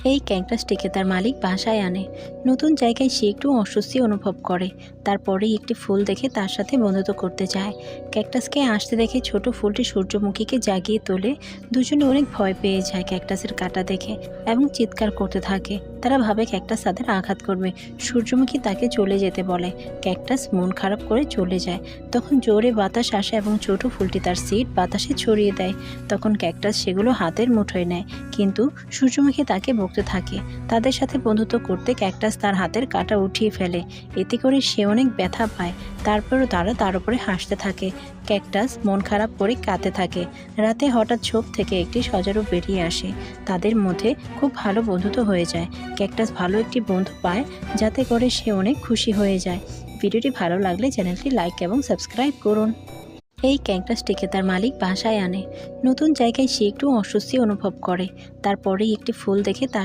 এই ক্যাকটাসটিকে তার মালিক বাসায় আনে। নতুন জায়গায় সে একটু অস্বস্তি অনুভব করে। তারপরেই একটি ফুল দেখে তার সাথে বন্ধুত্ব করতে চায়। ক্যাকটাসকে আসতে দেখে ছোট ফুলটি সূর্যমুখীকে জাগিয়ে তোলে। দুজনে অনেক ভয় পেয়ে যায় ক্যাকটাসের কাঁটা দেখে এবং চিৎকার করতে থাকে। তারা ভাবে ক্যাকটাস তাদের আঘাত করবে। সূর্যমুখী তাকে চলে যেতে বলে। ক্যাকটাস মন খারাপ করে চলে যায়। তখন জোরে বাতাস আসে এবং ছোট ফুলটি তার সিড বাতাসে ছড়িয়ে দেয়। তখন ক্যাকটাস সেগুলো হাতের মুঠোয় নেয়, কিন্তু সূর্যমুখী তাকে বকতে থাকে। তাদের সাথে বন্ধুত্ব করতে ক্যাকটাস তার হাতের কাঁটা উঠিয়ে ফেলে। এতে করে সে অনেক ব্যথা পায়। তারপরও তারা তার উপরে হাসতে থাকে। ক্যাকটাস মন খারাপ করে কাঁদতে থাকে। রাতে হঠাৎ ঝোপ থেকে একটি সজারু বেরিয়ে আসে। তাদের মধ্যে খুব ভালো বন্ধুত্ব হয়ে যায়। ক্যাকটাস ভালো একটি বন্ধু পায়, যাতে করে সে অনেক খুশি হয়ে যায়। ভিডিওটি ভালো লাগলে চ্যানেলটি লাইক এবং সাবস্ক্রাইব করুন। এই ক্যাকটাসটিকে তার মালিক বাসায় আনে। নতুন জায়গায় সে একটু অস্বস্তি অনুভব করে। তারপরেই একটি ফুল দেখে তার